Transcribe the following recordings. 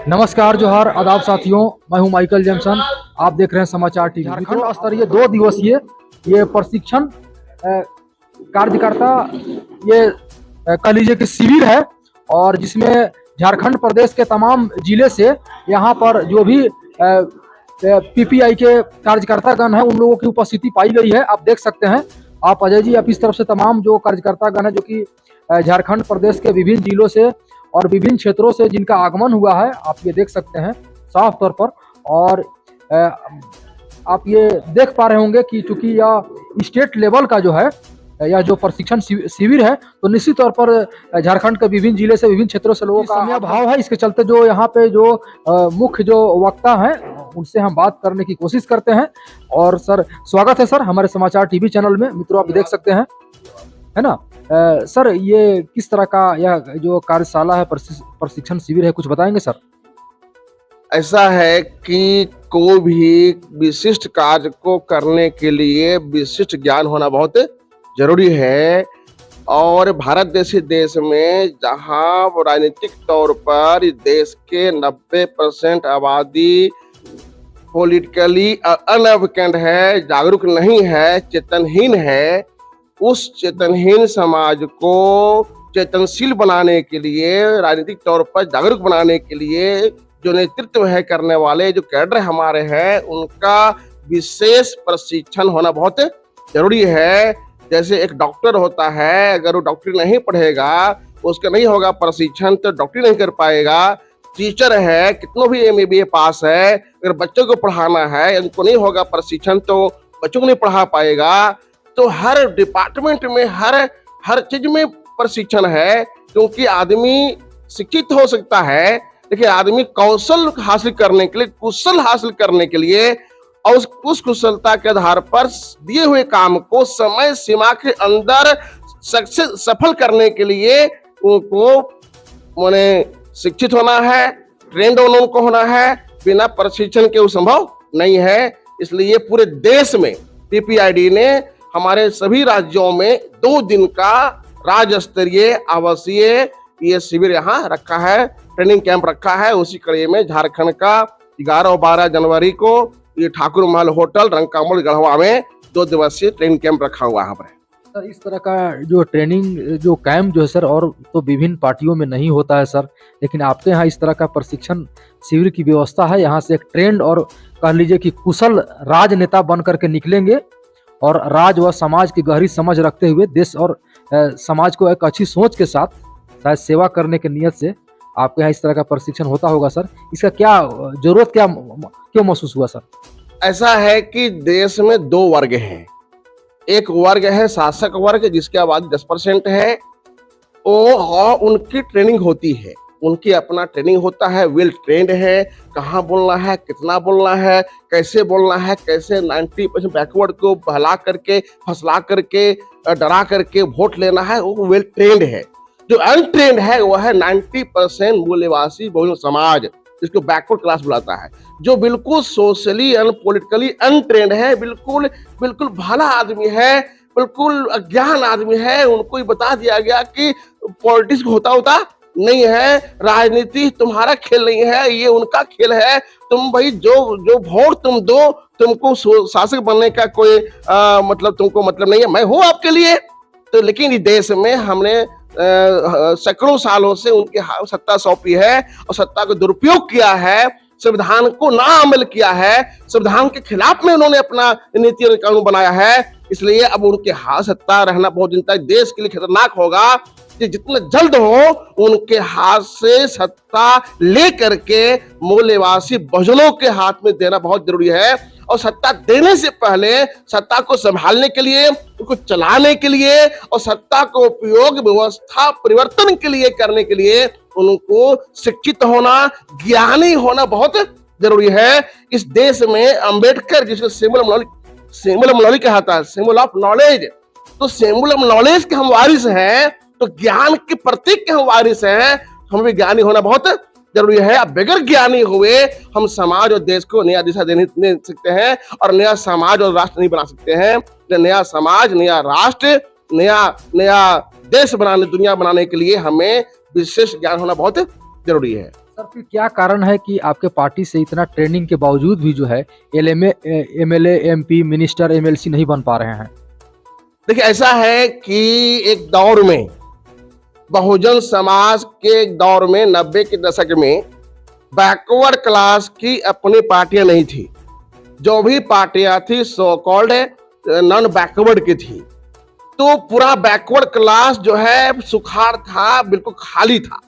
नमस्कार, जोहार, आदाब साथियों। मैं हूं माइकल जेमसन। आप देख रहे हैं समाचार टीवी। झारखंड स्तरीय 2 दिवसीय ये प्रशिक्षण कार्यकर्ता ये कह लीजिए कि शिविर है, और जिसमें झारखंड प्रदेश के तमाम जिले से यहाँ पर जो भी पीपीआई के कार्यकर्तागण हैं उन लोगों की उपस्थिति पाई गई है। आप देख सकते हैं, आप अजय जी, आप इस तरफ से तमाम जो कार्यकर्तागण है जो कि झारखंड प्रदेश के विभिन्न जिलों से और विभिन्न क्षेत्रों से जिनका आगमन हुआ है, आप ये देख सकते हैं साफ तौर पर। और आप ये देख पा रहे होंगे कि चूंकि यह स्टेट लेवल का जो है यह जो प्रशिक्षण शिविर है, तो निश्चित तौर पर झारखंड के विभिन्न जिले से विभिन्न क्षेत्रों से लोगों का समय अभाव है। इसके चलते जो यहाँ पे जो मुख्य जो वक्ता हैं उनसे हम बात करने की कोशिश करते हैं। और सर, स्वागत है सर हमारे समाचार टीवी चैनल में। मित्रों, आप देख सकते हैं, है ना। सर, ये किस तरह का यह जो कार्यशाला है, प्रशिक्षण शिविर है, कुछ बताएंगे सर? ऐसा है कि कोई भी विशिष्ट कार्य को करने के लिए विशिष्ट ज्ञान होना बहुत जरूरी है। और भारत जैसे देश में जहां राजनीतिक तौर पर इस देश के 90% आबादी पॉलिटिकली अनएजुकेटेड है, जागरूक नहीं है, चेतनहीन है, उस चेतनहीन समाज को चेतनशील बनाने के लिए, राजनीतिक तौर पर जागरूक बनाने के लिए जो नेतृत्व है करने वाले जो कैडर हमारे हैं, उनका विशेष प्रशिक्षण होना बहुत जरूरी है। जैसे एक डॉक्टर होता है, अगर वो डॉक्टरी नहीं पढ़ेगा, उसका नहीं होगा प्रशिक्षण, तो डॉक्टरी नहीं कर पाएगा। टीचर है, कितनों भी MBA पास है, अगर बच्चों को पढ़ाना है, उनको नहीं होगा प्रशिक्षण, तो बच्चों को नहीं पढ़ा पाएगा। तो हर डिपार्टमेंट में हर चीज में प्रशिक्षण है, क्योंकि आदमी शिक्षित हो सकता है, लेकिन आदमी कौशल हासिल करने के लिए, कुशल हासिल करने के लिए, और उस कुशलता के आधार पर दिए हुए काम को समय सीमा के अंदर सफल करने के लिए उनको माने शिक्षित होना है, ट्रेंड उनको होना है। बिना प्रशिक्षण के वो संभव नहीं है। इसलिए पूरे देश में PPID ने हमारे सभी राज्यों में 2 दिन का राज्य स्तरीय आवासीय ये शिविर यहाँ रखा है, ट्रेनिंग कैंप रखा है। उसी कड़ी में झारखंड का 11 और 12 जनवरी को ये ठाकुर महल होटल रंकामोल गढ़वा में 2 दिवसीय ट्रेनिंग कैंप रखा हुआ है। सर, इस तरह का जो ट्रेनिंग जो कैंप जो है सर, और तो विभिन्न पार्टियों में नहीं होता है सर, लेकिन आपके यहाँ इस तरह का प्रशिक्षण शिविर की व्यवस्था है। यहाँ से एक ट्रेंड और कह लीजिए कि कुशल राजनेता बन करके निकलेंगे, और राज व समाज की गहरी समझ रखते हुए देश और समाज को एक अच्छी सोच के साथ शायद सेवा करने की नीयत से आपके यहाँ इस तरह का प्रशिक्षण होता होगा सर। इसका क्या जरूरत क्यों महसूस हुआ सर? ऐसा है कि देश में 2 वर्ग हैं। एक वर्ग है शासक वर्ग, जिसकी आबादी 10% है, और उनकी ट्रेनिंग होती है, उनकी अपना ट्रेनिंग होता है, वेल ट्रेंड है, कहाँ बोलना है, कितना बोलना है, कैसे बोलना है, कैसे 90% बैकवर्ड को बहला करके, फसला करके, डरा करके वोट लेना है, वो वेल ट्रेंड है। जो अनट्रेंड है वो है 90% मूल्यवासी बहुजन समाज, जिसको बैकवर्ड क्लास बुलाता है, जो बिल्कुल सोशली पॉलिटिकली अनट्रेंड है, बिल्कुल भला आदमी है, बिल्कुल अज्ञान आदमी है। उनको ही बता दिया गया कि पॉलिटिक्स होता नहीं है, राजनीति तुम्हारा खेल नहीं है, ये उनका खेल है। तुम भाई जो वोट तुम दो, तुमको शासक बनने का कोई मतलब तुमको मतलब नहीं है, मैं हूं आपके लिए। तो लेकिन इस देश में हमने सैकड़ों सालों से उनके सत्ता सौंपी है, और सत्ता को दुरुपयोग किया है, संविधान को ना अमल किया है, संविधान के खिलाफ में उन्होंने अपना नीति और कानून बनाया है। इसलिए अब उनके हाथ सत्ता रहना बहुत दिन तक देश के लिए खतरनाक होगा। कि जितना जल्द हो उनके हाथ से सत्ता ले करके मूल्यवासी बहुजनों के हाथ में देना बहुत जरूरी है। और सत्ता देने से पहले सत्ता को संभालने के लिए, उनको चलाने के लिए, और सत्ता को उपयोग व्यवस्था परिवर्तन के लिए करने के लिए उनको शिक्षित होना, ज्ञानी होना बहुत जरूरी है। इस देश में अंबेडकर जिसको सिंबल ऑफ नॉलेज कहता है, सिंबल ऑफ नॉलेज, तो सिंबल ऑफ नॉलेज के हम वारिस हैं, तो ज्ञान के प्रतीक के हम वारिस हैं। हमें भी ज्ञानी होना बहुत जरूरी है। अब बगैर ज्ञानी हुए हम समाज और देश को नया दिशा दे सकते हैं, और नया समाज और राष्ट्र नहीं बना सकते हैं। नया समाज, नया राष्ट्र, नया देश बनाने, दुनिया बनाने के लिए हमें विशेष ज्ञान होना बहुत जरूरी है। सर फिर क्या कारण है कि आपके पार्टी से इतना ट्रेनिंग के बावजूद भी जो है LMA MLA MP minister MLC नहीं बन पा रहे हैं? देखिए, ऐसा है कि एक दौर में बहुजन समाज के एक दौर में 90 के दशक में बैकवर्ड क्लास की अपनी पार्टियां नहीं थी। जो भी पार्टियां थी सो कॉल्ड नॉन बैकवर्ड की थी। तो पूरा बैकवर्ड क्लास जो है सुखाड़ था, बिल्कुल खाली था।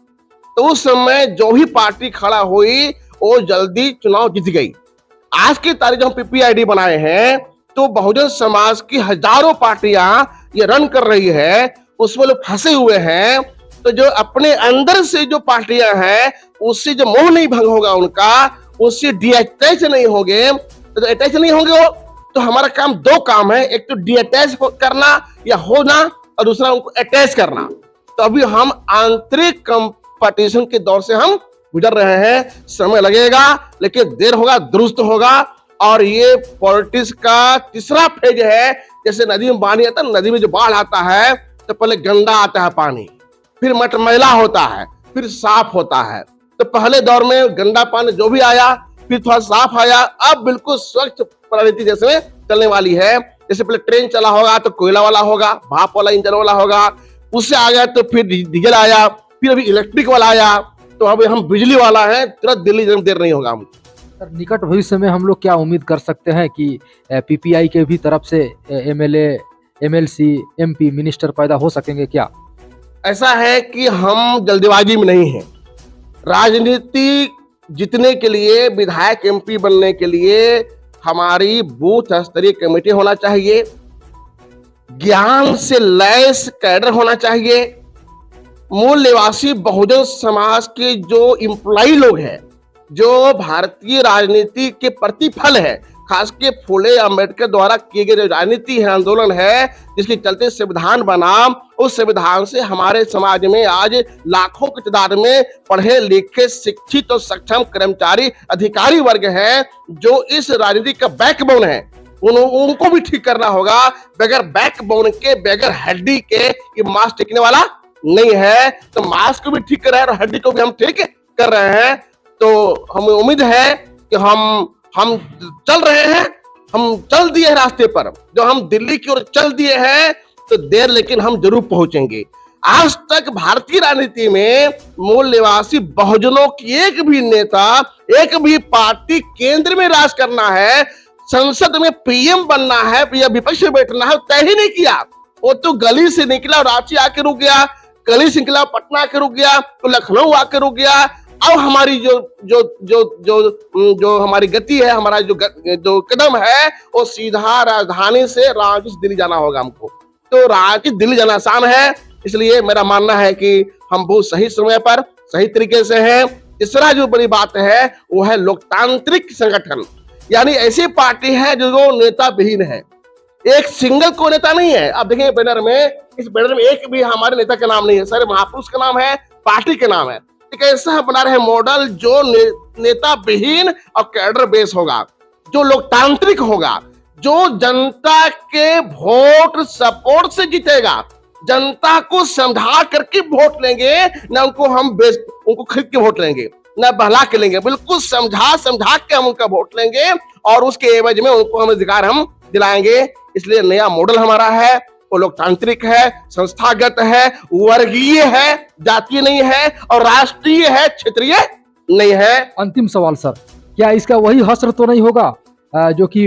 तो उस समय जो भी पार्टी खड़ा हुई वो जल्दी चुनाव जीत गई। आज की तारीख हम पीपीआईडी बनाए हैं तो बहुजन समाज की हजारों पार्टियां ये रन कर रही है, उसमें लोग फंसे हुए हैं। तो जो अपने अंदर से जो पार्टियां हैं उससे जो मोह नहीं भंग होगा उनका, उससे डीअटैच नहीं होंगे, तो अटैच नहीं होंगे वो, तो हमारा काम दो काम है, एक तो डीअटैच करना या होना और दूसरा उनको अटैच करना। तो अभी हम आंतरिक कंपटीशन के दौर से हम गुजर रहे हैं। समय लगेगा लेकिन देर होगा दुरुस्त होगा। और ये पॉलिटिक्स का तीसरा फेज है। जैसे नदी में पानी आता है, नदी में जो बाढ़ आता है तो पहले गंदा आता है पानी, फिर मटमैला होता है, फिर साफ होता है। तो पहले दौर में गंदा पानी जो भी आया फिर थोड़ा साफ आया, अब बिल्कुल स्वच्छ प्रवृत्ति जैसे चलने वाली है। जैसे पहले ट्रेन चला होगा तो कोयला वाला होगा, भाप वाला इंजन वाला होगा, उससे आ गया तो फिर डीजल आया, फिर अभी इलेक्ट्रिक वाला आया, तो अभी हम बिजली वाला है। तुरंत दिल्ली जाने में देर नहीं होगा। हम सर निकट भविष्य में हम लोग क्या उम्मीद कर सकते हैं कि पीपीआई के भी तरफ से एमएलए एमएलसी एमपी मिनिस्टर पैदा हो सकेंगे क्या? ऐसा है कि हम जल्दबाजी में नहीं है। राजनीति जीतने के लिए, विधायक एमपी बनने के लिए हमारी बूथ स्तरीय कमेटी होना चाहिए, ज्ञान से लैस कैडर होना चाहिए, मूल निवासी बहुजन समाज के जो इम्प्लॉई लोग हैं, जो भारतीय राजनीति के प्रतिफल है, खास के फूले अंबेडकर द्वारा किए गए जो राजनीति है, आंदोलन है, जिसके चलते संविधान बना, उस संविधान से हमारे समाज में आज लाखों की तादाद में पढ़े लिखे शिक्षित और सक्षम कर्मचारी अधिकारी वर्ग है जो इस राजनीति का बैकबोन है। उनको भी ठीक करना होगा। बगैर बैकबोन के, बगैर हड्डी के ये मांस टिकने वाला नहीं है। तो मांस को भी ठीक कर रहे हैं और हड्डी को भी हम ठीक कर रहे हैं। तो हमें उम्मीद है कि हम चल रहे हैं, हम चल दिए रास्ते पर, जो हम दिल्ली की ओर चल दिए हैं, तो देर लेकिन हम जरूर पहुंचेंगे। आज तक भारतीय राजनीति में मूल निवासी बहुजनों की एक भी नेता, एक भी पार्टी केंद्र में राज करना है, संसद में पीएम बनना है या विपक्ष में बैठना है, तय ही नहीं किया। वो तो गली से निकला, रांची आके रुक गया, गली से निकला पटना आके रुक गया, तो लखनऊ आके रुक गया। अब हमारी जो हमारी गति है, हमारा जो कदम है, वो सीधा राजधानी से रांची से दिल्ली जाना होगा हमको। तो रांची दिल्ली जाना आसान है, इसलिए मेरा मानना है कि हम बहुत सही समय पर सही तरीके से हैं। तीसरा जो बड़ी बात है वो है लोकतांत्रिक संगठन, यानी ऐसी पार्टी है जो नेता विहीन है, एक सिंगल को नेता नहीं है। आप देखें बैनर में, इस बैनर में एक भी हमारे नेता का नाम नहीं है, सारे महापुरुष का नाम है, पार्टी का नाम है। एक ऐसा बना रहे मॉडल जो नेता विहीन और कैडर बेस होगा, जो लोकतांत्रिक होगा, जो जनता के वोट सपोर्ट से जीतेगा। जनता को समझा करके वोट लेंगे, ना उनको खरीद के वोट लेंगे, ना बहला के लेंगे, बिल्कुल समझा के हम उनका वोट लेंगे और उसके एवज में उनको हम अधिकार हम दिलाएंगे। इसलिए नया मॉडल हमारा है, वो लोकतांत्रिक है, संस्थागत है, वर्गीय है, जातीय नहीं है और राष्ट्रीय है, क्षेत्रीय नहीं है। अंतिम सवाल सर, क्या इसका वही हश्र तो नहीं होगा जो कि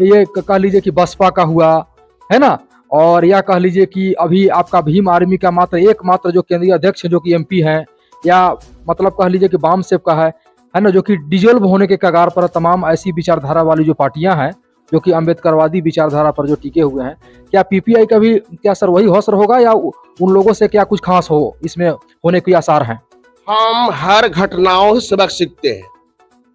ये कह लीजिए कि बसपा का हुआ है ना, और या कह लीजिए कि अभी आपका भीम आर्मी का एकमात्र जो केंद्रीय अध्यक्ष जो कि एमपी हैं, या मतलब कह लीजिए कि वाम सेव का है ना, जो कि डिजोल्व होने के कगार पर तमाम ऐसी विचारधारा वाली जो पार्टियां हैं जो कि अम्बेडकरवादी विचारधारा पर जो टिके हुए हैं, क्या पीपीआई का भी क्या सर वही हौसला होगा या उन लोगों से क्या कुछ खास हो इसमें होने के आसार हैं? हम हर घटनाओं से सबक सीखते हैं।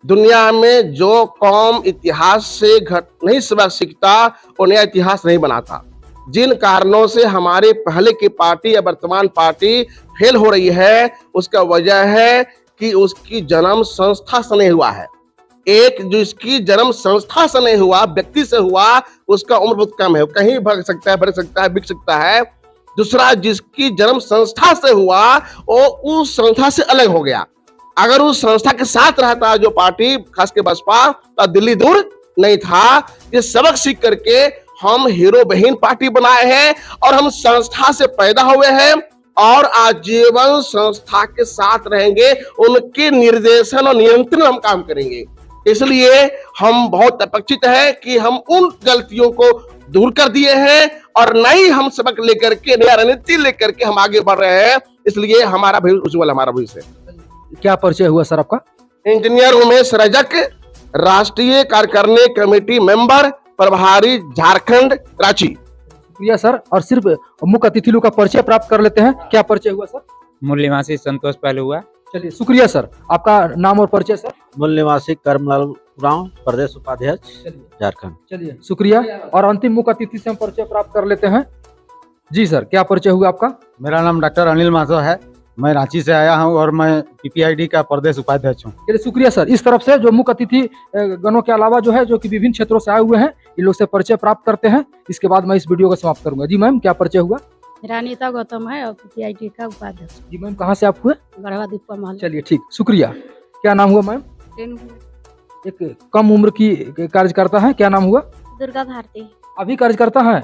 दुनिया में जो कौम इतिहास से नहीं सबक सीखता वो नया इतिहास नहीं बनाता। जिन कारणों से हमारे पहले की पार्टी या वर्तमान पार्टी फेल हो रही है, उसका वजह है कि उसकी जन्म संस्था से नहीं हुआ है। एक जो इसकी जन्म संस्था से नहीं हुआ, व्यक्ति से हुआ, उसका उम्र बहुत कम है, कहीं भाग सकता है, बढ़ सकता है, बिक सकता है। दूसरा, जिसकी जन्म संस्था से हुआ वो उस संस्था से अलग हो गया, अगर उस संस्था के साथ रहता जो पार्टी, खास के बसपा, तो दिल्ली दूर नहीं था। ये सबक सीख करके हम हीरो बहन पार्टी बनाए हैं और हम संस्था से पैदा हुए हैं और आजीवन संस्था के साथ रहेंगे, उनके निर्देशन और नियंत्रण हम काम करेंगे। इसलिए हम बहुत अपेक्षित है कि हम उन गलतियों को दूर कर दिए हैं और नई हम सबक लेकर के, नया रणनीति लेकर के हम आगे बढ़ रहे हैं। इसलिए हमारा भविष्य उज्जवल, हमारा भविष्य। क्या परिचय हुआ सर आपका? इंजीनियर उमेश रजक, राष्ट्रीय कार्यकारिणी कमेटी मेंबर, प्रभारी झारखंड, रांची। शुक्रिया सर। और सिर्फ मुख्य अतिथि लोग का परिचय प्राप्त कर लेते हैं। क्या परिचय हुआ सर? मूल निवासी संतोष पहले हुआ। चलिए, शुक्रिया सर। आपका नाम और परिचय सर? मूल निवासी कर्मलाल उरांव, प्रदेश उपाध्यक्ष, झारखंड। चलिए, शुक्रिया। और अंतिम मुख्य अतिथि से हम परिचय प्राप्त कर लेते हैं। जी सर, क्या परिचय हुआ आपका? मेरा नाम डॉक्टर अनिल माथुर है, मैं रांची से आया हूं और मैं पीपीआईडी का प्रदेश उपाध्यक्ष हूं। चलिए, शुक्रिया सर। इस तरफ से जो मुख्य अतिथि गणों के अलावा जो है, जो कि विभिन्न क्षेत्रों से आए हुए हैं, इन लोग से परिचय प्राप्त करते हैं। इसके बाद मैं इस वीडियो को समाप्त करूंगा। जी मैम, क्या परिचय हुआ? मेरा अनीता गौतम है और पीपीआईडी का उपाध्यक्ष। जी मैम, कहाँ से आप हुए? गढ़वा दीपा महल। चलिए, ठीक, शुक्रिया। क्या नाम हुआ मैम? एक कम उम्र की कार्यकर्ता है, क्या नाम हुआ? दुर्गा भारती। अभी कार्यकर्ता है?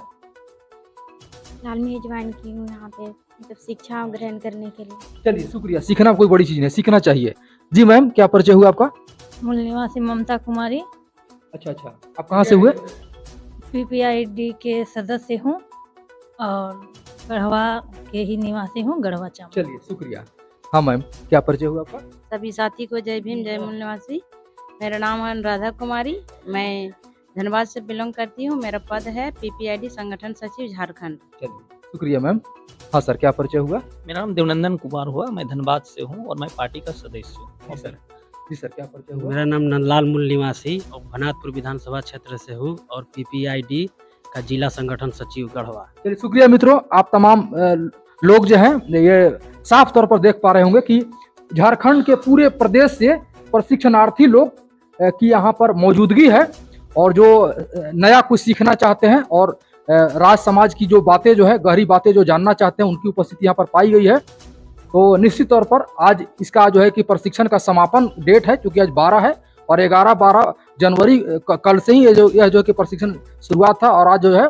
हाल में ज्वाइन की हूँ यहाँ पे, मतलब शिक्षा ग्रहण करने के लिए। चलिए, शुक्रिया। सीखना कोई बड़ी चीज नहीं, सीखना चाहिए। जी मैम, क्या परिचय हुआ आपका? मूल निवासी ममता कुमारी। अच्छा, आप कहाँ से हुए? पीपीआईडी के सदस्य हूँ और गढ़वा के ही निवासी हूँ, गढ़वा चाम। चलिए, शुक्रिया। हाँ मैम, क्या परिचय हुआ आपका? सभी साथी को जय भीम, जय मूल निवासी। मेरा नाम है अनुराधा कुमारी, मैं धनबाद से बिलोंग करती हूँ। मेरा पद है पीपीआईडी संगठन सचिव, झारखंड। चलिए, शुक्रिया मैम। हाँ सर, क्या परिचय हुआ? मेरा नाम देवनंदन कुमार हुआ, मैं धनबाद से हूँ और मैं पार्टी का सदस्य हूँ। सर, जी सर, क्या परिचय हुआ? मेरा नाम नंदलाल मूल निवासी और भनातपुर विधानसभा क्षेत्र से हूँ और पीपीआईडी का जिला संगठन सचिव, गढ़वा। चलिए, शुक्रिया मित्रों। आप तमाम लोग जो हैं, ये साफ तौर पर देख पा रहे होंगे कि झारखंड के पूरे प्रदेश से प्रशिक्षणार्थी लोग की यहाँ पर मौजूदगी है और जो नया कुछ सीखना चाहते हैं और राज समाज की जो बातें जो है, गहरी बातें जो जानना चाहते हैं, उनकी उपस्थिति यहाँ पर पाई गई है। तो निश्चित तौर पर आज इसका जो है कि प्रशिक्षण का समापन डेट है, क्योंकि आज 12 है और 11-12 जनवरी कल से ही यह जो कि प्रशिक्षण शुरुआत था और आज जो है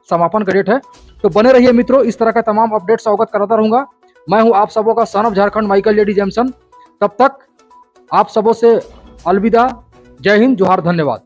समापन का डेट है। तो बने रहिए मित्रों, इस तरह का तमाम अपडेट्स अवगत कराता रहूंगा। मैं हूं आप सबों का son of Jharkhand, Michael lady Jameson. तब तक आप सबों से अलविदा। जय हिंद, जोहार, धन्यवाद।